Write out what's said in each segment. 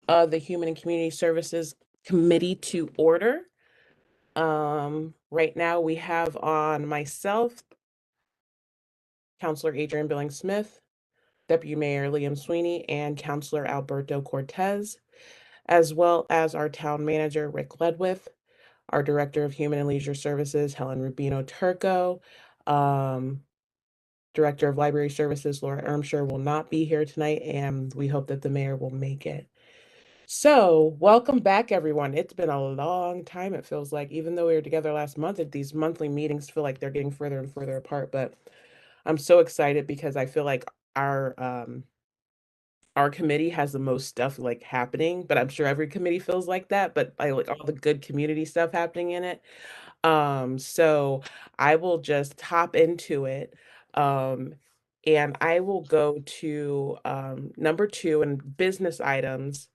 the Human and Community Services Committee to order. Right now we have on myself, Counselor Adrian Billings-Smith, Deputy Mayor Liam Sweeney, and Counselor Alberto Cortez, as well as our town manager, Rick Ledwith, our Director of Human and Leisure Services, Helen Rubino Turco, Director of Library Services, Laura Ermshire, will not be here tonight, and we hope that the mayor will make it. So, welcome back, everyone. It's been a long time, it feels like. Even though we were together last month, these monthly meetings feel like they're getting further and further apart. But I'm so excited because I feel like our committee has the most stuff like happening, but I'm sure every committee feels like that, but I like all the good community stuff happening in it. So I will just hop into it. Um, and I will go to number 2 in business items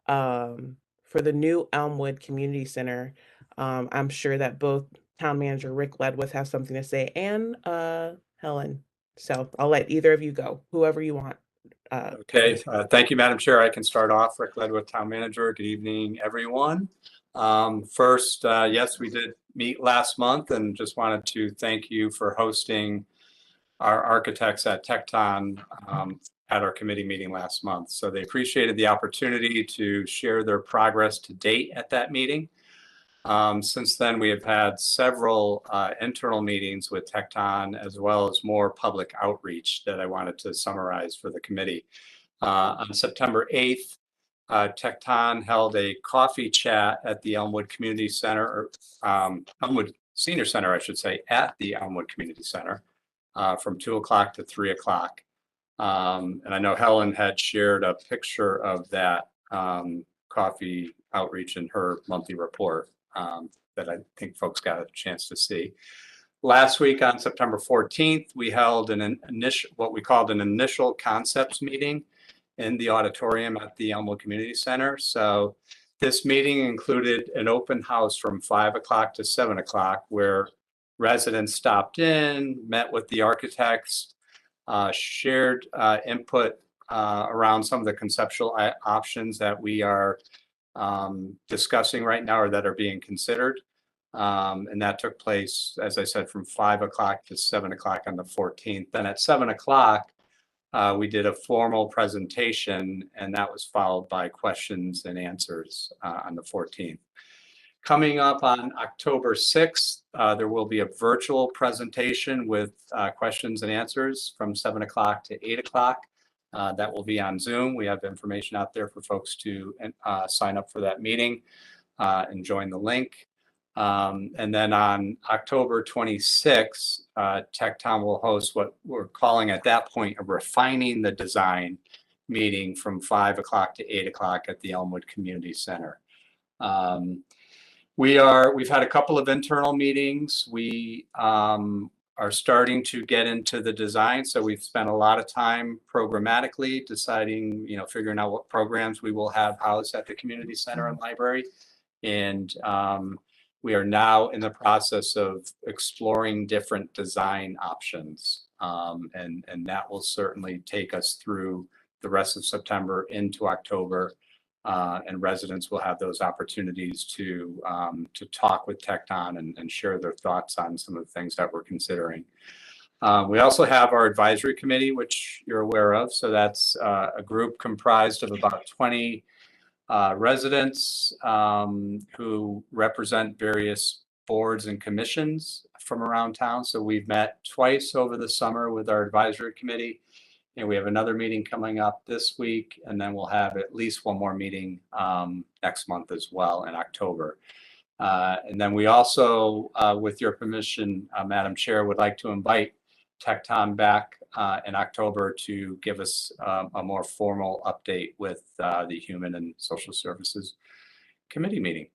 for the new Elmwood Community Center. I'm sure that both town manager Rick Ledwith has something to say and Helen. So I'll let either of you go, whoever you want. Okay, thank you, Madam Chair. I can start off. Rick Ledwith, Town Manager. Good evening, everyone. First, yes, we did meet last month and just wanted to thank you for hosting our architects at Tecton at our committee meeting last month. So they appreciated the opportunity to share their progress to date at that meeting. Since then, we have had several internal meetings with Tecton, as well as more public outreach that I wanted to summarize for the committee. On September 8th, Tecton held a coffee chat at the Elmwood Community Center, or Elmwood Senior Center, I should say, at the Elmwood Community Center from 2 o'clock to 3 o'clock. And I know Helen had shared a picture of that coffee outreach in her monthly report that I think folks got a chance to see. Last week on September 14th, we held what we called an initial concepts meeting in the auditorium at the Elmwood Community Center. So this meeting included an open house from 5 o'clock to 7 o'clock where residents stopped in, met with the architects, shared input around some of the conceptual options that we are discussing right now or that are being considered. And that took place, as I said, from 5 o'clock to 7 o'clock on the 14th. Then at 7 o'clock, we did a formal presentation, and that was followed by questions and answers on the 14th. Coming up on October 6th, there will be a virtual presentation with questions and answers from 7 o'clock to 8 o'clock. That will be on Zoom. We have information out there for folks to sign up for that meeting and join the link. And then on October 26th, Tecton will host what we're calling at that point a refining the design meeting from 5 o'clock to 8 o'clock at the Elmwood Community Center. We've had a couple of internal meetings. We are starting to get into the design. So we've spent a lot of time programmatically deciding, figuring out what programs we will have housed at the community center and library. And we are now in the process of exploring different design options. And that will certainly take us through the rest of September into October. And residents will have those opportunities to talk with Tecton and share their thoughts on some of the things that we're considering. We also have our advisory committee, which you're aware of. So that's a group comprised of about 20 residents who represent various boards and commissions from around town. So we've met twice over the summer with our advisory committee. And we have another meeting coming up this week, and then we'll have at least one more meeting next month as well in October. And then we also, with your permission, Madam Chair, would like to invite Tecton back in October to give us a more formal update with the Human and Social Services Committee meeting.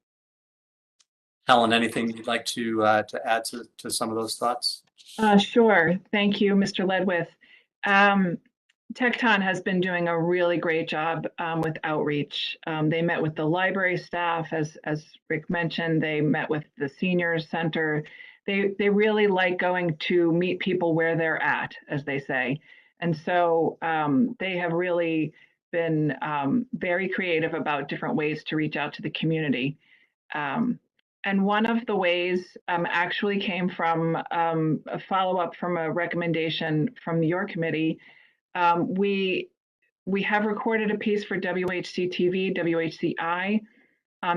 Helen, anything you'd like to add to some of those thoughts? Sure. Thank you, Mr. Ledwith. Tecton has been doing a really great job with outreach. They met with the library staff, as Rick mentioned. They met with the senior center. They really like going to meet people where they're at, as they say. And so they have really been very creative about different ways to reach out to the community. And one of the ways actually came from a follow-up from a recommendation from your committee. We have recorded a piece for WHC-TV, WHCI.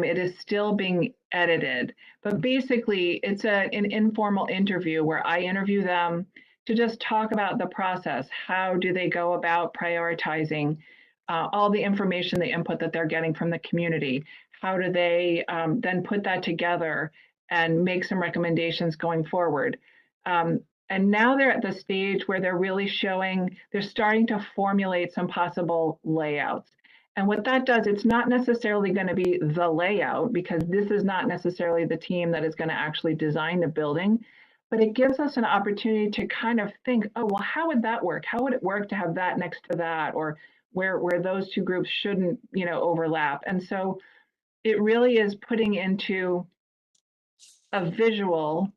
It is still being edited, but basically it's an informal interview where I interview them to just talk about the process. How do they go about prioritizing all the information, the input that they're getting from the community? How do they then put that together and make some recommendations going forward? And now they're at the stage where they're really showing, they're starting to formulate some possible layouts. And what that does, it's not necessarily going to be the layout, because this is not necessarily the team that is going to actually design the building, but it gives us an opportunity to kind of think, oh, well, how would that work? How would it work to have that next to that, or where those two groups shouldn't, overlap? And so it really is putting into a visual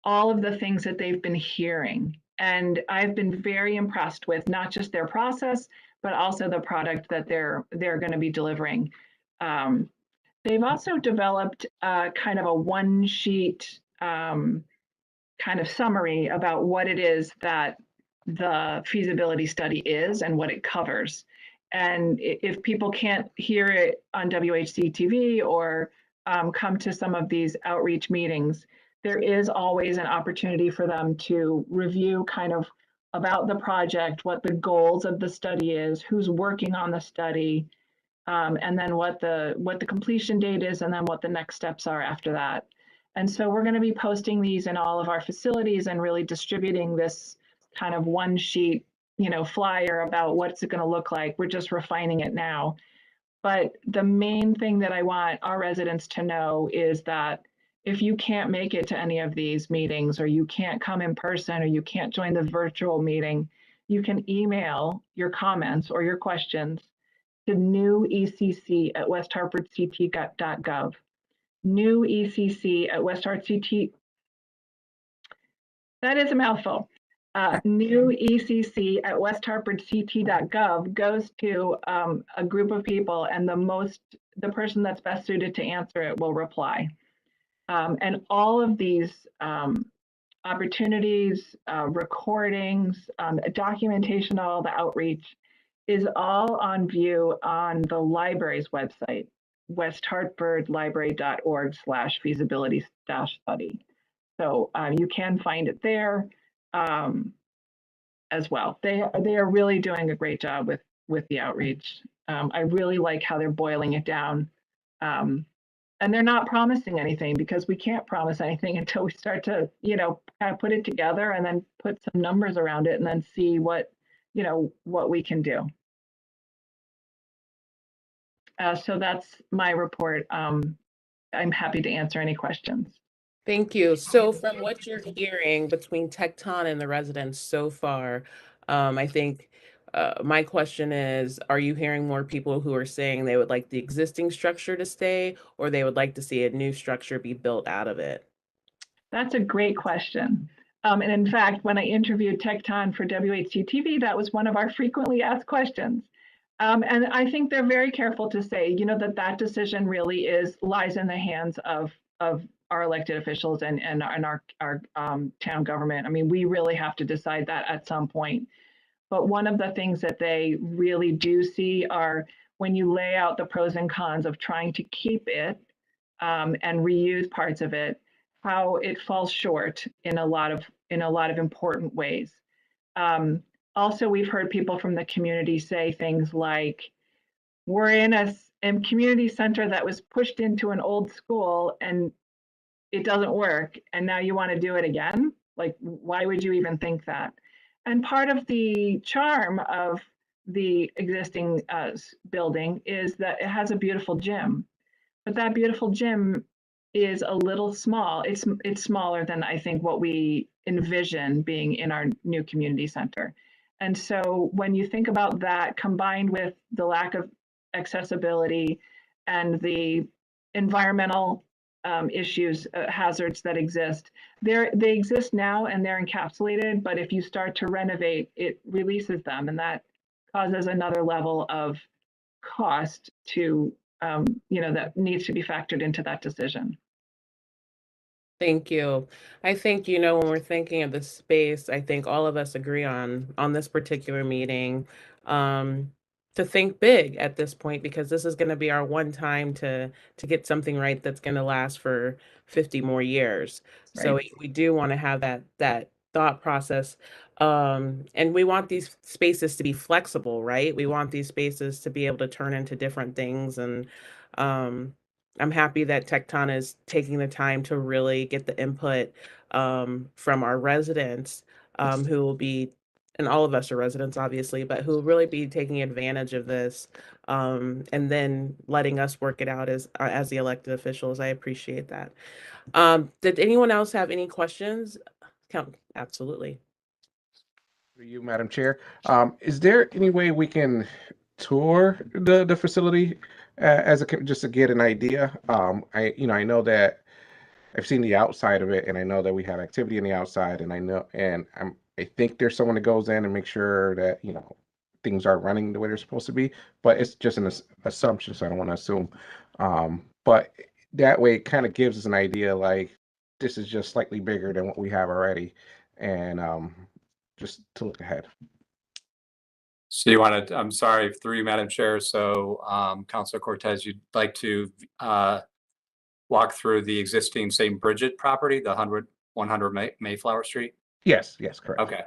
all of the things that they've been hearing. And I've been very impressed with not just their process, but also the product that they're going to be delivering. They've also developed kind of a one-sheet kind of summary about what it is that the feasibility study is and what it covers. And if people can't hear it on WHC TV or come to some of these outreach meetings, there is always an opportunity for them to review kind of about the project, what the goals of the study is, who's working on the study, and then what the completion date is, and then what the next steps are after that. And so we're going to be posting these in all of our facilities and really distributing this kind of one sheet, flyer about what's it going to look like. We're just refining it now. But the main thing that I want our residents to know is that if you can't make it to any of these meetings, or you can't come in person, or you can't join the virtual meeting, you can email your comments or your questions to newecc@westhartfordct.gov. newecc@westhartct. That is a mouthful. newecc@westhartfordct.gov goes to a group of people, and the person that's best suited to answer it will reply. And all of these opportunities, recordings, documentation, all the outreach is all on view on the library's website, westhartfordlibrary.org/feasibility-study. So you can find it there as well. They are really doing a great job with the outreach. I really like how they're boiling it down. And they're not promising anything, because we can't promise anything until we start to, kind of put it together and then put some numbers around it and then see what we can do. So that's my report. I'm happy to answer any questions. Thank you. So from what you're hearing between Tecton and the residents so far, I think my question is, are you hearing more people who are saying they would like the existing structure to stay, or they would like to see a new structure be built out of it? That's a great question. And in fact, when I interviewed Tecton for WHC-TV, that was one of our frequently asked questions. And I think they're very careful to say, that decision really lies in the hands of our elected officials and our town government. I mean, we really have to decide that at some point. But one of the things that they really do see are, when you lay out the pros and cons of trying to keep it and reuse parts of it, how it falls short in a lot of important ways. Also, we've heard people from the community say things like, we're in a community center that was pushed into an old school and it doesn't work, and now you want to do it again? Like, why would you even think that? And part of the charm of the existing building is that it has a beautiful gym, but that beautiful gym is a little small. It's smaller than I think what we envision being in our new community center. And so when you think about that, combined with the lack of accessibility and the environmental issues, hazards that exist, they exist now and they're encapsulated, but if you start to renovate, it releases them, and that causes another level of cost to, that needs to be factored into that decision. Thank you. I think, when we're thinking of the space, I think all of us agree on this particular meeting, um, to think big at this point, because this is going to be our one time to get something right that's going to last for 50 more years. So Right. we do want to have that thought process. And we want these spaces to be flexible, right? We want these spaces to be able to turn into different things. And um I'm happy that Tecton is taking the time to really get the input from our residents, who will be, and all of us are residents, obviously, but who will really be taking advantage of this, and then letting us work it out as the elected officials. I appreciate that. Did anyone else have any questions? Absolutely. For you, Madam Chair. Is there any way we can tour the facility just to get an idea? I know that I've seen the outside of it, and I know that we have activity in the outside, and I think there's someone that goes in and makes sure that things are running the way they're supposed to be. But it's just an assumption, so I don't want to assume. But that way, it kind of gives us an idea, like this is just slightly bigger than what we have already, and just to look ahead. So you want to, I'm sorry, through you, Madam Chair. So Councilor Cortez, you'd like to walk through the existing St. Bridget property, the 100 Mayflower Street? Yes, correct. Okay.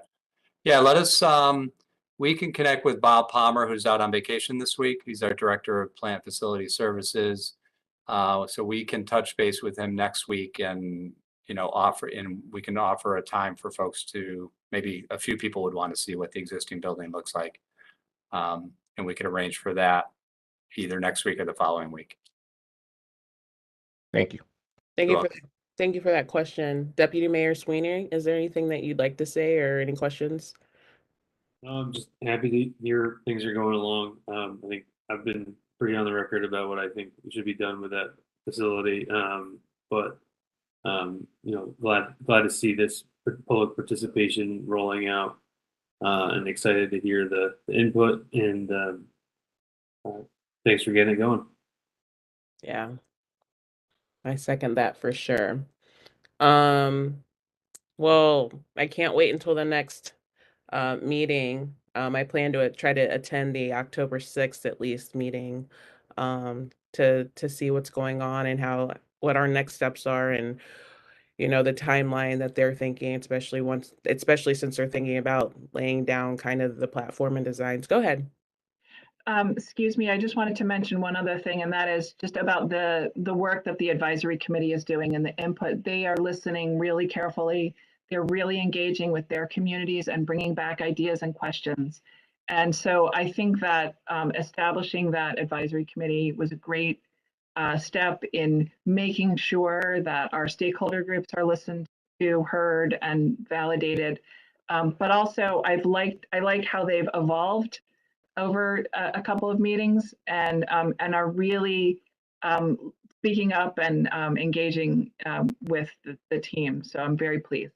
Yeah, we can connect with Bob Palmer, who's out on vacation this week. He's our Director of Plant Facility Services. So we can touch base with him next week and, we can offer a time for folks to, maybe a few people would want to see what the existing building looks like. And we can arrange for that either next week or the following week. Thank you. Thank You're you for Thank you for that question. Deputy Mayor Sweeney, is there anything that you'd like to say or any questions? I'm just happy to hear things are going along. I think I've been pretty on the record about what I think should be done with that facility. But glad to see this public participation rolling out, and excited to hear the input. And thanks for getting it going. Yeah, I second that for sure. Well, I can't wait until the next meeting. I plan to try to attend the October 6th at least meeting, to see what's going on and what our next steps are, and the timeline that they're thinking, especially since they're thinking about laying down kind of the platform and designs. Go ahead. Excuse me, I just wanted to mention one other thing, and that is just about the work that the advisory committee is doing and the input. They are listening really carefully. They're really engaging with their communities and bringing back ideas and questions. And so I think that establishing that advisory committee was a great step in making sure that our stakeholder groups are listened to, heard, and validated. But also, I like how they've evolved over a couple of meetings and are really speaking up and engaging with the team. So I'm very pleased.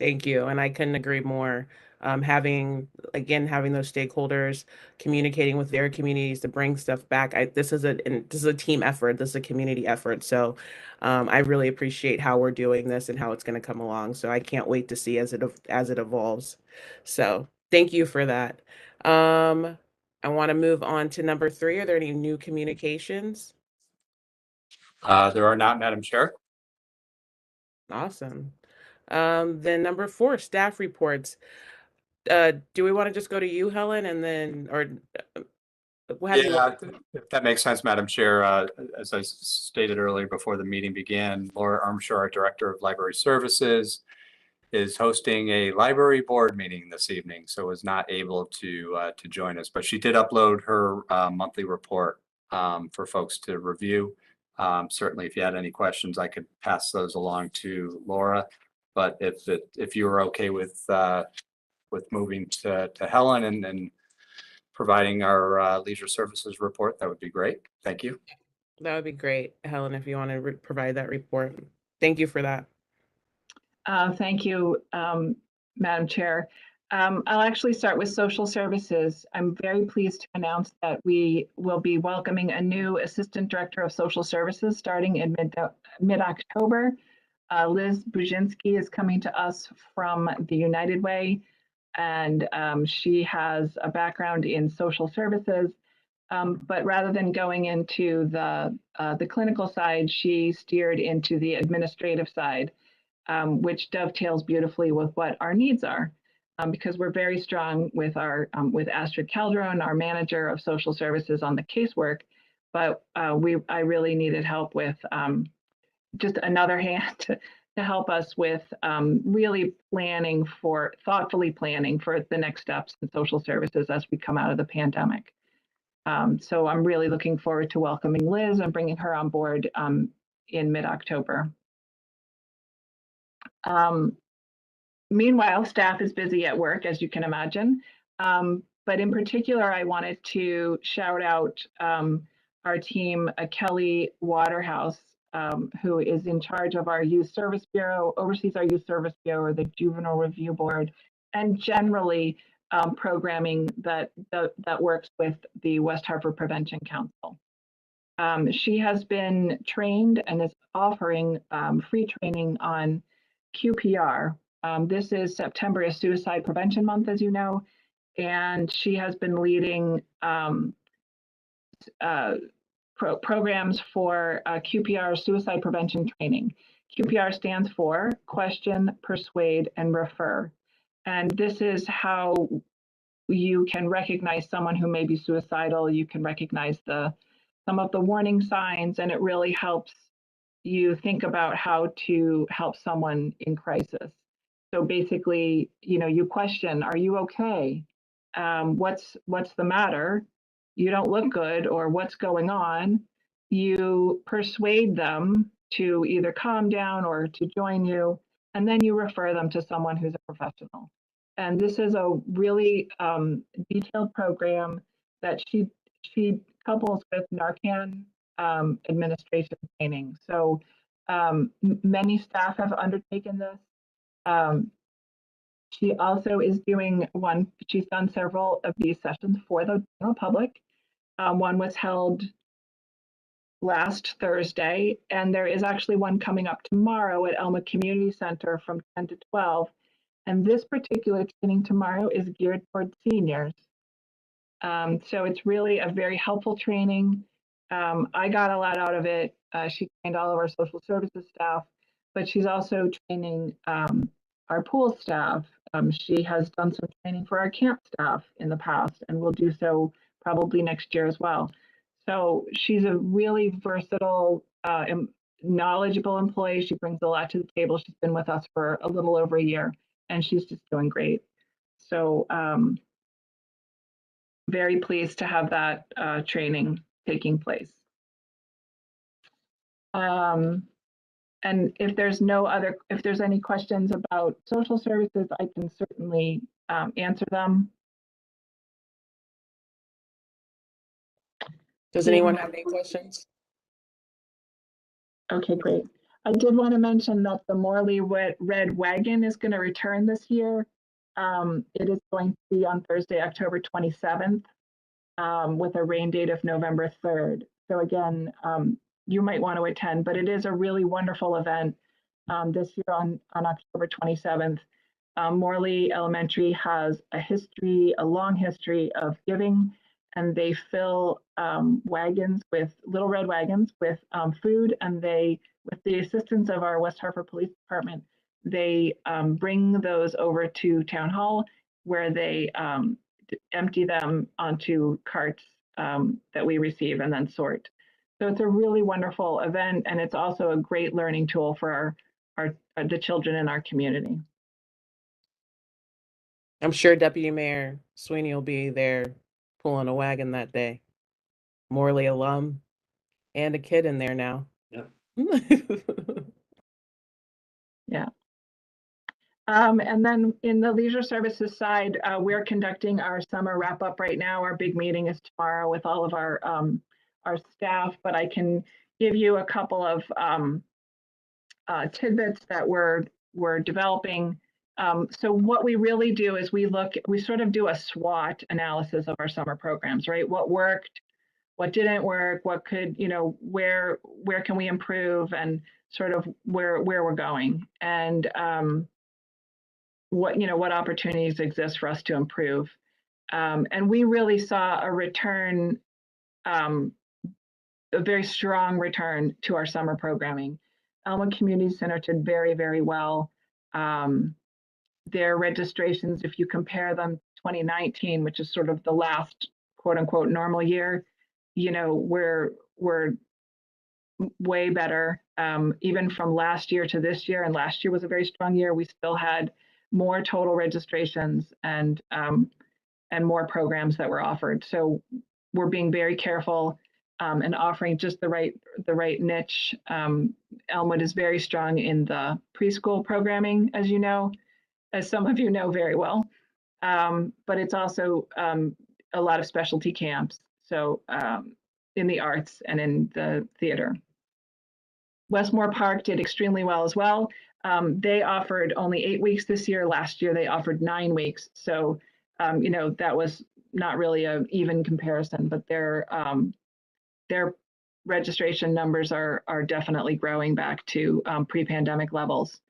Thank you. And I couldn't agree more. Having those stakeholders communicating with their communities to bring stuff back. This is a team effort. This is a community effort. So I really appreciate how we're doing this and how it's going to come along. So I can't wait to see as it evolves. So thank you for that. I want to move on to number 3. Are there any new communications? There are not, Madam Chair. Awesome. Then number 4, staff reports. Do we want to just go to you, Helen, and then, or we'll have you? Yeah, if that makes sense, Madam Chair. As I stated earlier before the meeting began, Laura Armstrong, our Director of Library Services, is hosting a library board meeting this evening, so was not able to join us. But she did upload her monthly report for folks to review. Certainly, if you had any questions, I could pass those along to Laura. But if you were okay with moving to Helen and providing our leisure services report, that would be great. Thank you. That would be great, Helen, if you want to provide that report. Thank you for that. Thank you, Madam Chair. I'll actually start with social services. I'm very pleased to announce that we will be welcoming a new Assistant Director of Social Services starting in mid-October. Liz Buzinski is coming to us from the United Way, and she has a background in social services. But rather than going into the clinical side, she steered into the administrative side, which dovetails beautifully with what our needs are. Because we're very strong with our with Astrid Calderon, our manager of social services, on the casework, but I really needed help with just another hand to help us with really thoughtfully planning for the next steps in social services as we come out of the pandemic. So I'm really looking forward to welcoming Liz and bringing her on board in mid-October. Meanwhile, staff is busy at work, as you can imagine. But in particular, I wanted to shout out our team, Kelly Waterhouse, who is in charge of our Youth Service Bureau, oversees our Youth Service Bureau, the Juvenile Review Board, and generally programming that works with the West Hartford Prevention Council. She has been trained and is offering free training on QPR. This is September is Suicide Prevention Month, as you know, and she has been leading programs for QPR suicide prevention training. QPR stands for Question, Persuade, and Refer. And this is how you can recognize someone who may be suicidal. You can recognize some of the warning signs, and it really helps you think about how to help someone in crisis. So basically, you question, are you okay? What's the matter? You don't look good, or what's going on? You persuade them to either calm down or to join you, and then you refer them to someone who's a professional. And this is a really detailed program that she couples with Narcan administration training. So many staff have undertaken this. She also is doing she's done several of these sessions for the general public. One was held last Thursday, and there is actually one coming up tomorrow at Elmwood Community Center from 10 to 12. And this particular training tomorrow is geared toward seniors. So it's really a very helpful training. I got a lot out of it. She trained all of our social services staff, but she's also training our pool staff. She has done some training for our camp staff in the past and will do so probably next year as well. So she's a really versatile, knowledgeable employee. She brings a lot to the table. She's been with us for a little over a year, and she's just doing great. So very pleased to have that training taking place. And if there's any questions about social services, I can certainly answer them. Does anyone have any questions? Okay, great. I did want to mention that the Morley Red Wagon is going to return this year. It is going to be on Thursday, October 27th, with a rain date of November 3rd. So again, you might want to attend, but it is a really wonderful event this year on October 27th. Morley Elementary has a long history of giving, and they fill little red wagons with food, and with the assistance of our West Hartford Police Department, they bring those over to Town Hall, where they empty them onto carts that we receive and then sort. So it's a really wonderful event, and it's also a great learning tool for the children in our community. I'm sure Deputy Mayor Sweeney will be there pulling a wagon that day. Morley alum and a kid in there now. Yep. Yeah. And then in the leisure services side, we're conducting our summer wrap up right now. Our big meeting is tomorrow with all of our staff, but I can give you a couple of tidbits that we're developing. So what we really do is we sort of do a SWOT analysis of our summer programs, right? What worked, what didn't work, what could, where can we improve, and sort of where we're going, and what opportunities exist for us to improve. And we really saw a return, a very strong return to our summer programming. Elmwood Community Center did very, very well. Their registrations, if you compare them to 2019, which is sort of the last quote unquote normal year, we're way better. Even from last year to this year, and last year was a very strong year, we still had more total registrations and more programs that were offered. So we're being very careful and offering just the right niche. Elmwood is very strong in the preschool programming, as some of you know very well. But it's also a lot of specialty camps, so in the arts and in the theater. Westmore Park did extremely well as well. They offered only 8 weeks this year. Last year, they offered 9 weeks. So, that was not really an even comparison, but their registration numbers are definitely growing back to pre-pandemic levels.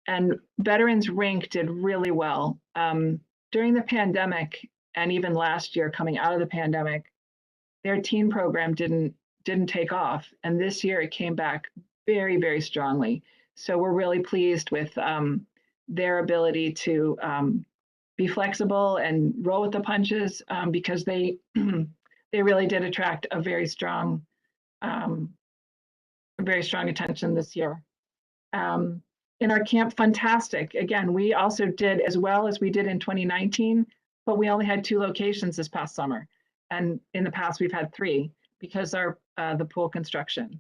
And Veterans Rink did really well. During the pandemic, and even last year coming out of the pandemic, their teen program didn't take off. And this year it came back very, very strongly. So we're really pleased with their ability to be flexible and roll with the punches, because they they really did attract a very strong attention this year. In our Camp Fantastic, again, we also did as well as we did in 2019, but we only had 2 locations this past summer. And in the past, we've had 3 because the pool construction.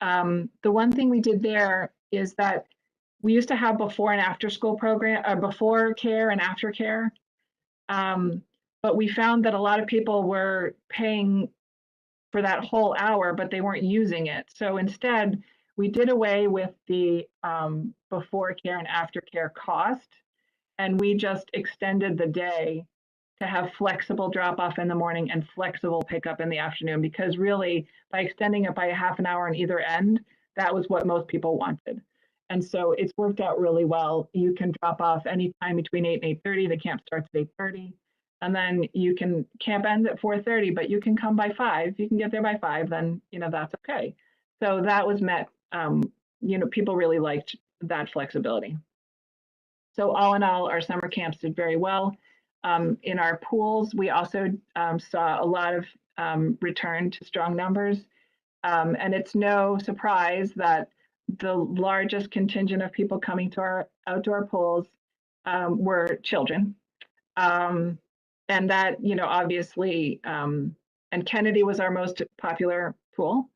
The one thing we did there is that we used to have before and after school program, before care and after care. But we found that a lot of people were paying for that whole hour, but they weren't using it. So instead, we did away with the before care and after care cost, and we just extended the day to have flexible drop off in the morning and flexible pickup in the afternoon, because really by extending it by a half an hour on either end, that was what most people wanted. And so it's worked out really well. You can drop off anytime between 8 and 8:30. The camp starts at 8:30. And then camp ends at 4:30, but you can come by 5. You can get there by 5, then, that's okay. So that was met, people really liked that flexibility. So all in all, our summer camps did very well. In our pools, we also saw a lot of return to strong numbers. And it's no surprise that the largest contingent of people coming to our outdoor pools were children. And that, obviously, and Kennedy was our most popular pool.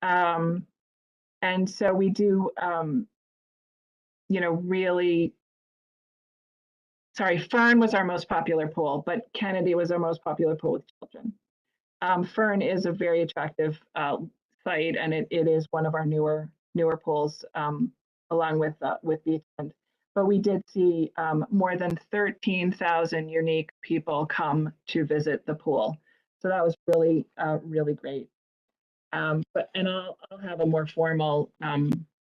And so we do, Fern was our most popular pool, but Kennedy was our most popular pool with children. Fern is a very attractive site, and it is one of our newer pools, along with the end. But we did see more than 13,000 unique people come to visit the pool, so that was really really great. And I'll have a more formal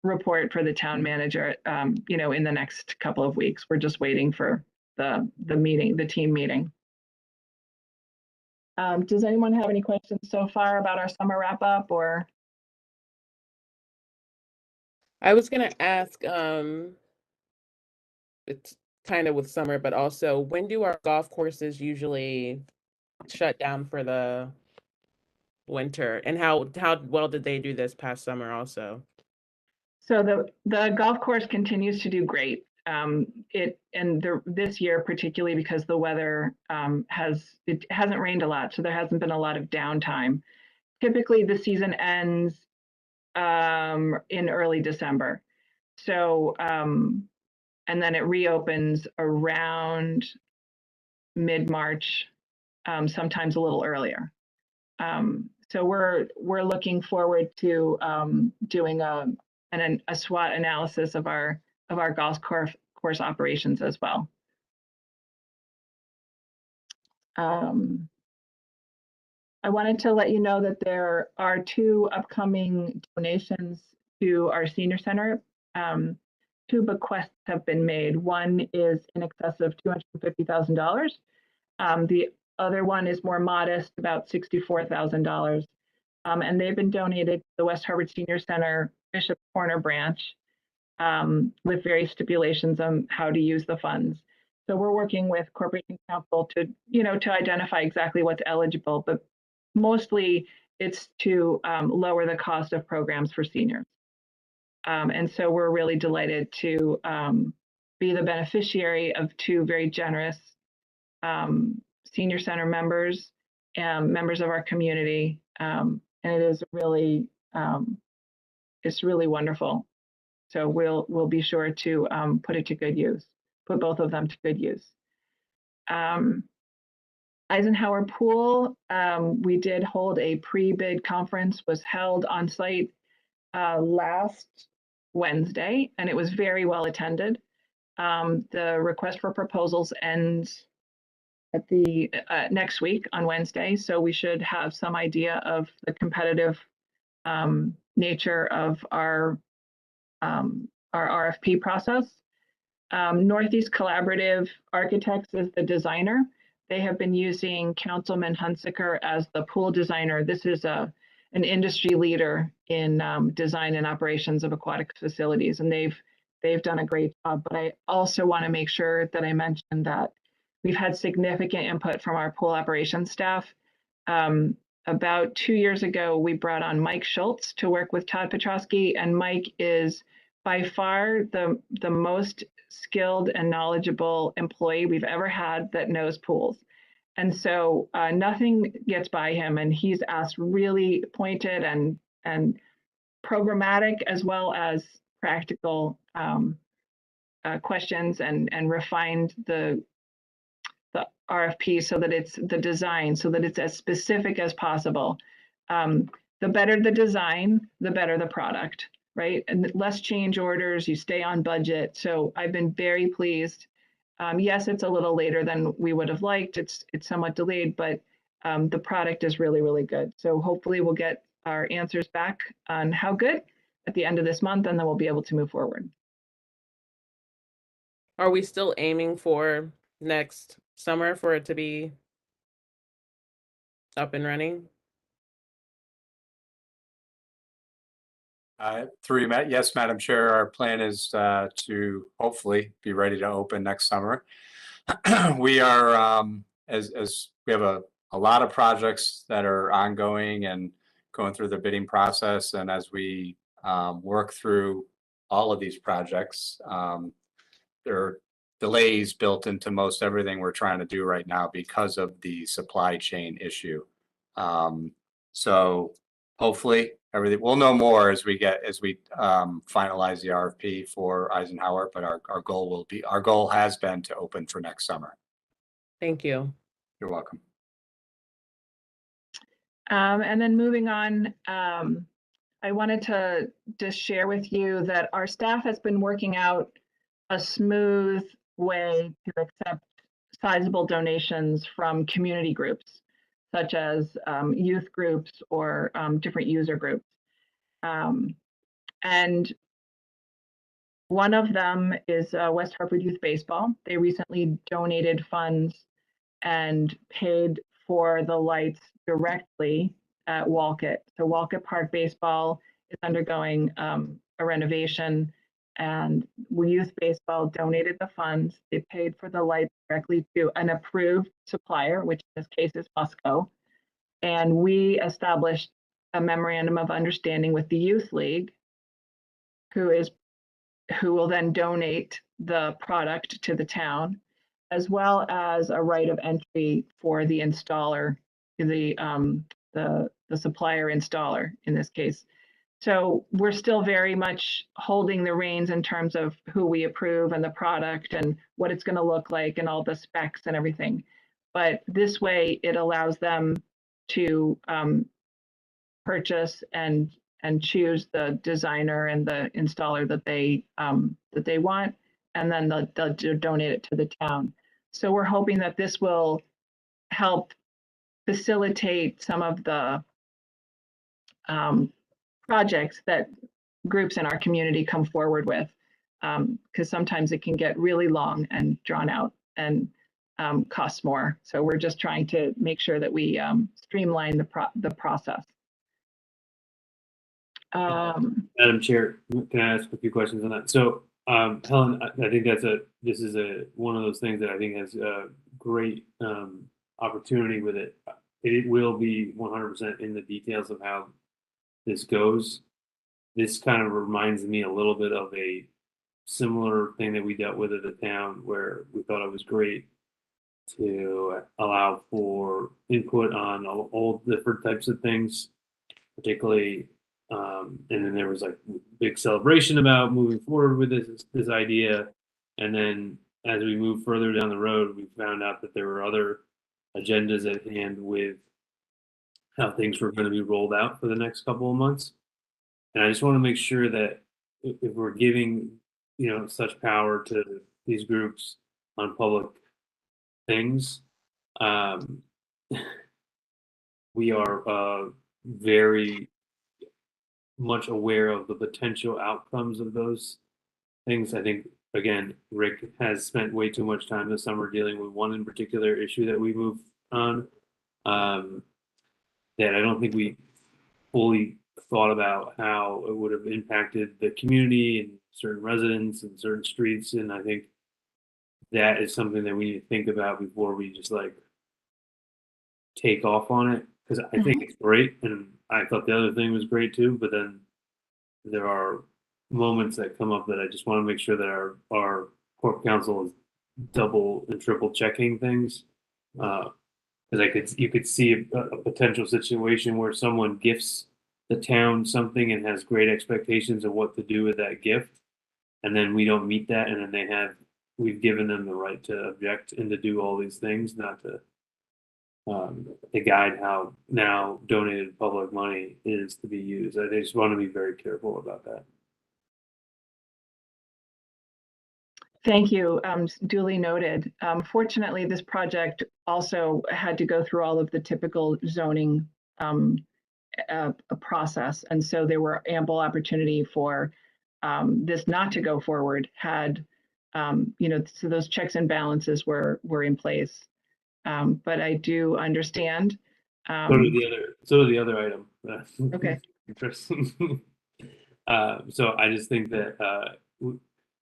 report for the town manager, in the next couple of weeks. We're just waiting for the team meeting. Does anyone have any questions so far about our summer wrap up, or? I was gonna ask, it's kind of with summer, but also when do our golf courses usually shut down for the winter, and how well did they do this past summer also? So the golf course continues to do great. This year particularly because the weather it hasn't rained a lot, so there hasn't been a lot of downtime. Typically the season ends in early December. So and then it reopens around mid-March, sometimes a little earlier. So we're looking forward to doing a SWOT analysis of our golf course operations as well. I wanted to let you know that there are 2 upcoming donations to our senior center. 2 bequests have been made. One is in excess of $250,000. The other one is more modest, about $64,000. And they've been donated to the West Hartford Senior Center Bishop Corner branch with various stipulations on how to use the funds. So we're working with Corporation Counsel to, to identify exactly what's eligible, but mostly it's to lower the cost of programs for seniors. And so we're really delighted to be the beneficiary of 2 very generous senior center members and members of our community. And it is really, it's really wonderful. So we'll be sure to put it to good use, put both of them to good use. Eisenhower Pool, we did hold a pre-bid conference, was held on site last Wednesday, and it was very well attended. The request for proposals ends at the next week on Wednesday, so we should have some idea of the competitive nature of our RFP process. Northeast Collaborative Architects is the designer. They have been using Councilman Hunsaker as the pool designer. This is an industry leader in design and operations of aquatic facilities, and they've done a great job. But I also want to make sure that I mention that we've had significant input from our pool operations staff. About 2 years ago, we brought on Mike Schultz to work with Todd Petrosky, and Mike is by far the most skilled and knowledgeable employee we've ever had that knows pools. And so nothing gets by him, and he's asked really pointed and programmatic as well as practical questions and refined the RFP so that it's the design, so that it's as specific as possible. The better the design, the better the product, right? And less change orders, you stay on budget. So I've been very pleased. Yes, it's a little later than we would have liked. It's somewhat delayed, but the product is really, really good. So hopefully we'll get our answers back on how good at the end of this month, and then we'll be able to move forward. Are we still aiming for next summer for it to be up and running? Yes, Madam Chair, our plan is to hopefully be ready to open next summer. We are, as we have a lot of projects that are ongoing and going through the bidding process, and as we work through all of these projects, there are delays built into most everything we're trying to do right now because of the supply chain issue. So hopefully everything, we'll know more as we finalize the RFP for Eisenhower, but our goal has been to open for next summer. Thank you. You're welcome. And then moving on, I wanted to just share with you that our staff has been working out a smooth way to accept sizable donations from community groups, such as youth groups or different user groups. And one of them is West Hartford Youth Baseball. They recently donated funds and paid for the lights directly at Walcott. So Walcott Park Baseball is undergoing a renovation, and Youth Baseball donated the funds. They paid for the lights directly to an approved supplier, which in this case is Musco. And we established a memorandum of understanding with the Youth League, who will then donate the product to the town, as well as a right of entry for the installer, the supplier installer in this case. So we're still very much holding the reins in terms of who we approve and the product and what it's going to look like and all the specs and everything. But this way it allows them to purchase and and choose the designer and the installer that they want, and then they'll donate it to the town. So we're hoping that this will help facilitate some of the projects that groups in our community come forward with, because sometimes it can get really long and drawn out and costs more. So we're just trying to make sure that we streamline the process. Madam Chair, can I ask a few questions on that? So, Helen, I think this is one of those things that I think has a great opportunity with it. It will be 100% in the details of how this goes. This kind of reminds me a little bit of a similar thing that we dealt with at the town, where we thought it was great to allow for input on all different types of things, particularly, and then there was like big celebration about moving forward with this idea. And then as we move further down the road, we found out that there were other agendas at hand with how things were going to be rolled out for the next couple of months. And I just want to make sure that if we're giving, such power to these groups on public things, we are very much aware of the potential outcomes of those things. I think, again, Rick has spent way too much time this summer dealing with one in particular issue that we moved on, that I don't think we fully thought about how it would have impacted the community and certain residents and certain streets. And I think that is something that we need to think about before we just like take off on it. Because I think it's great, and I thought the other thing was great too. But then there are moments that come up that I just want to make sure that our corp counsel is double and triple checking things. Because you could see a potential situation where someone gifts the town something and has great expectations of what to do with that gift, and then we don't meet that, and then we've given them the right to object and to do all these things, not to guide how now donated public money is to be used. I just want to be very careful about that. Thank you. Duly noted. Fortunately, this project also had to go through all of the typical zoning process, and so there were ample opportunity for this not to go forward. Had so those checks and balances were in place. But I do understand. So do the other item. Okay. Interesting. So I just think that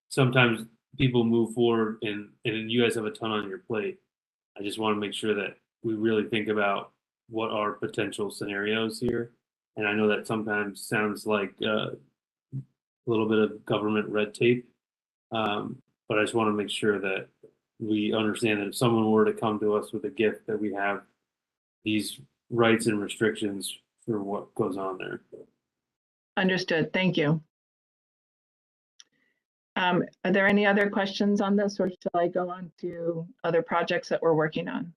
sometimes people move forward and you guys have a ton on your plate. I just want to make sure that we really think about what are potential scenarios here. And I know that sometimes sounds like a little bit of government red tape, but I just want to make sure that we understand that if someone were to come to us with a gift, that we have these rights and restrictions for what goes on there. Understood. Thank you. Are there any other questions on this, or shall I go on to other projects that we're working on?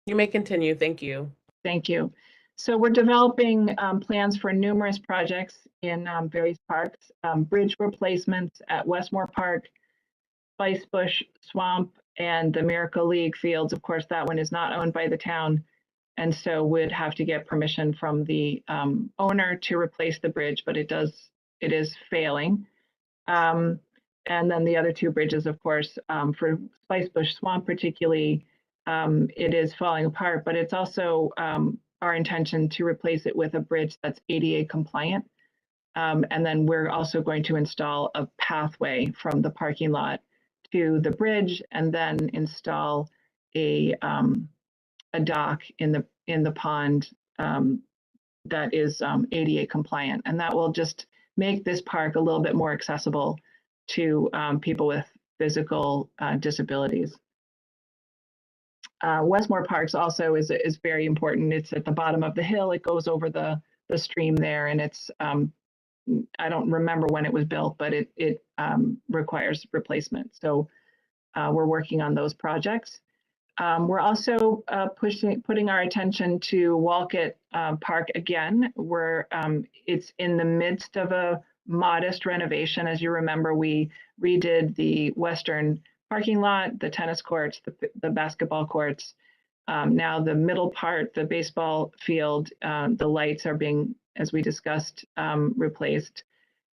You may continue. Thank you. Thank you. So we're developing plans for numerous projects in various parks, bridge replacements at Westmore Park, Spicebush Swamp, and the Miracle League Fields. Of course, that one is not owned by the town, and so we'd have to get permission from the owner to replace the bridge, but it is failing. And then the other two bridges, of course, for Spicebush Swamp particularly, it is falling apart, but it's also our intention to replace it with a bridge that's ADA compliant. And then we're also going to install a pathway from the parking lot to the bridge, and then install a dock in the pond that is ADA compliant, and that will just make this park a little bit more accessible to people with physical disabilities. Westmore Parks also is very important. It's at the bottom of the hill. It goes over the stream there, and it's I don't remember when it was built, but it requires replacement. So we're working on those projects. We're also putting our attention to Walcott Park again. It's in the midst of a modest renovation. As you remember, we redid the western parking lot, the tennis courts, the basketball courts. Now the middle part, the baseball field, the lights are being, as we discussed, replaced.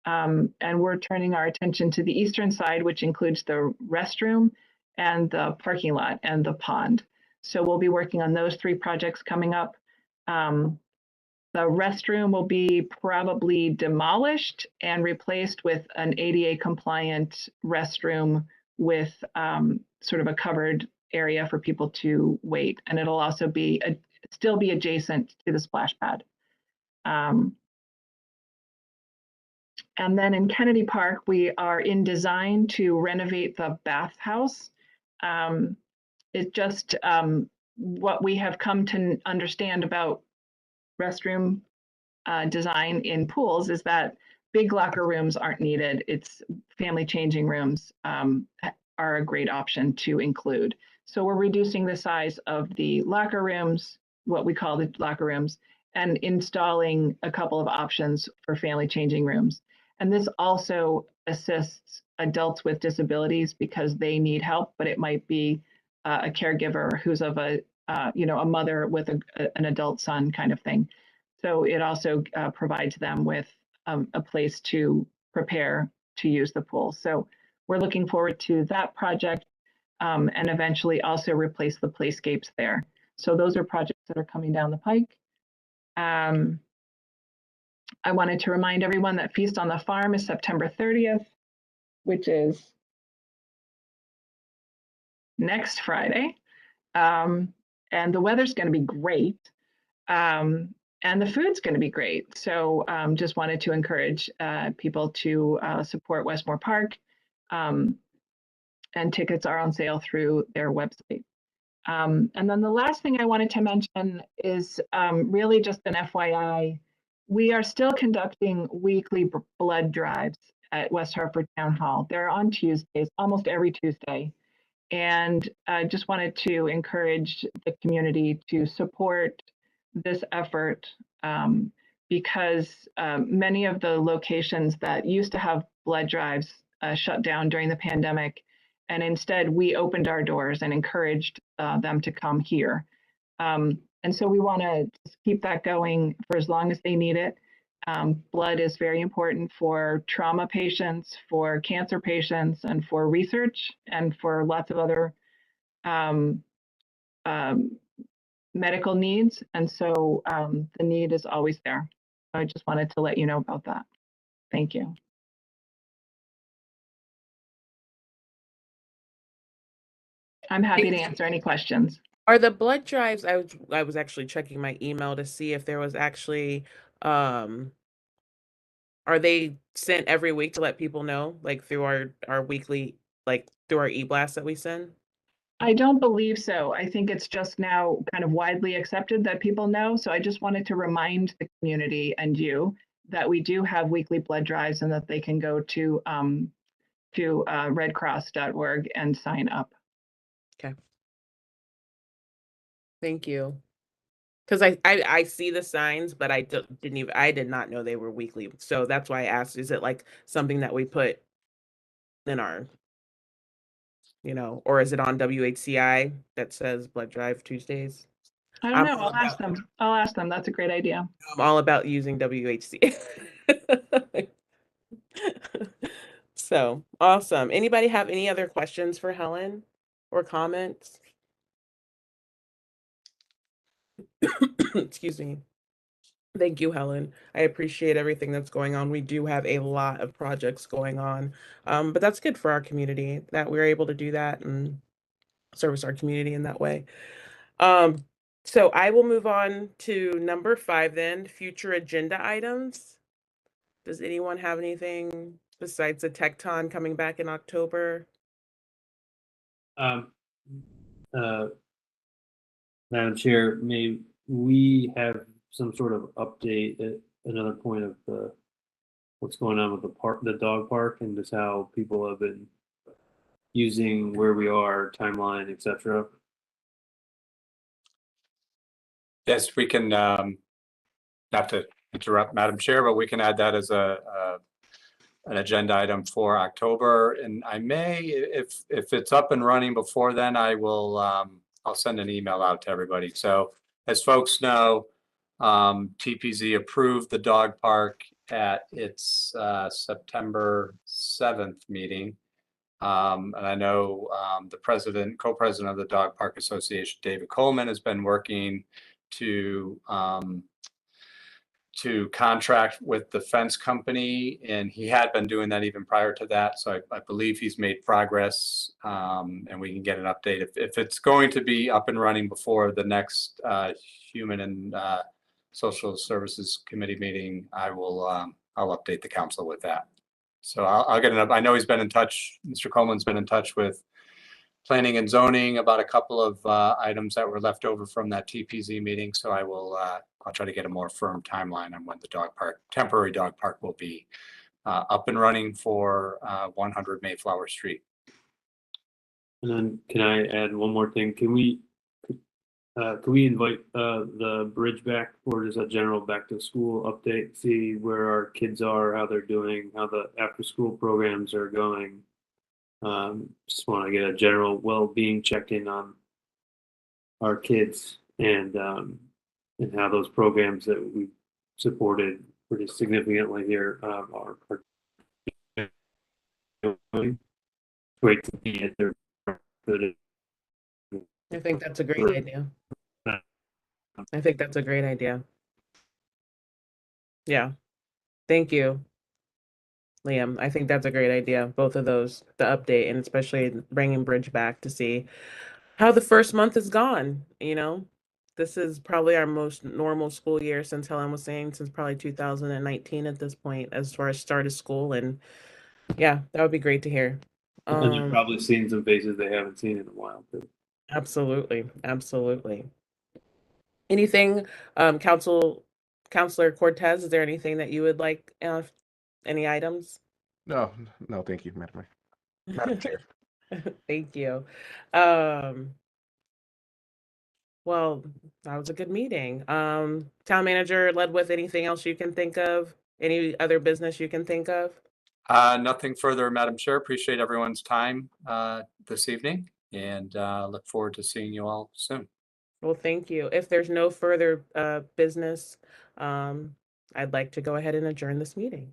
And we're turning our attention to the eastern side, which includes the restroom and the parking lot and the pond. So we'll be working on those 3 projects coming up. The restroom will be probably demolished and replaced with an ADA compliant restroom with sort of a covered area for people to wait. And it'll also be still be adjacent to the splash pad. And then in Kennedy Park, we are in design to renovate the bathhouse. It's just what we have come to understand about restroom design in pools is that big locker rooms aren't needed. It's family changing rooms are a great option to include. So we're reducing the size of the locker rooms, what we call the locker rooms, and installing a couple of options for family changing rooms. And this also assists adults with disabilities because they need help, but it might be a caregiver who's of a mother with an adult son kind of thing. So it also provides them with a place to prepare to use the pool. So we're looking forward to that project and eventually also replace the playscapes there. So those are projects that are coming down the pike. I wanted to remind everyone that Feast on the Farm is September 30th, which is next Friday. And the weather's going to be great. And the food's going to be great. So just wanted to encourage people to support Westmore Park. And tickets are on sale through their website. And then the last thing I wanted to mention is really just an FYI. We are still conducting weekly blood drives at West Hartford Town Hall. They're on Tuesdays, almost every Tuesday. And I just wanted to encourage the community to support this effort because many of the locations that used to have blood drives shut down during the pandemic. And instead, we opened our doors and encouraged them to come here. And so we want to keep that going for as long as they need it. Blood is very important for trauma patients, for cancer patients, and for research, and for lots of other medical needs. And so the need is always there. I just wanted to let you know about that. Thank you. I'm happy to answer any questions. Are the blood drives, I was actually checking my email to see if there was actually, are they sent every week to let people know, like through our weekly, like through our e-blast that we send? I don't believe so. I think it's just now kind of widely accepted that people know. So I just wanted to remind the community and you that we do have weekly blood drives and that they can go to redcross.org and sign up. Okay. Thank you. Because I see the signs, but I did not know they were weekly. So that's why I asked, is it like something that we put in our, or is it on WHCI that says blood drive Tuesdays? I don't know. I'll ask them. I'll ask them. That's a great idea. I'm all about using WHCI. So awesome. Anybody have any other questions for Helen or comments? Excuse me. Thank you, Helen. I appreciate everything that's going on. We do have a lot of projects going on, but that's good for our community that we're able to do that and service our community in that way. So I will move on to number 5 then, future agenda items. Does anyone have anything besides the Tecton coming back in October? Madam Chair, may we have some sort of update at another point of what's going on with the dog park, and just how people have been using where we are, timeline, etc. Yes, we can, not to interrupt Madam Chair, but we can add that as an agenda item for October. And I may, if it's up and running before then, I will, I'll send an email out to everybody. So as folks know, TPZ approved the dog park at its September 7th meeting. And I know the co-president of the Dog Park Association, David Coleman, has been working to contract with the fence company, and he had been doing that even prior to that. So I believe he's made progress, and we can get an update. If it's going to be up and running before the next Human and Social Services Committee meeting, I'll update the council with that. So I'll get it up. I know he's been in touch, Mr. Coleman's been in touch with planning and zoning about a couple of items that were left over from that TPZ meeting. So I'll try to get a more firm timeline on when the temporary dog park will be up and running for 100 Mayflower Street. And then can I add one more thing? Can we invite the bridge back for just a general back to school update, see where our kids are, how they're doing, how the after school programs are going? Just want to get a general well-being check-in on our kids and how those programs that we supported pretty significantly here are great to be at their good. I think that's a great idea. I think that's a great idea. Yeah. Thank you, Liam. I think that's a great idea. Both of those, the update and especially bringing Bridge back to see how the first month is gone. You know, this is probably our most normal school year since Helen was saying, since probably 2019 at this point, as far as start of school. And yeah, that would be great to hear. And they're probably seeing some faces they haven't seen in a while too. Absolutely. Absolutely. Anything, Counselor Cortez, is there anything that you would like, any items? No, thank you, Madam Chair. Thank you. Well, that was a good meeting. Town manager led with anything else you can think of? Any other business you can think of? Nothing further, Madam Chair. Appreciate everyone's time this evening, and look forward to seeing you all soon. Well, thank you. If there's no further business, I'd like to go ahead and adjourn this meeting.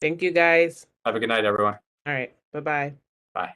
Thank you, guys. Have a good night, everyone. All right. Bye-bye. Bye.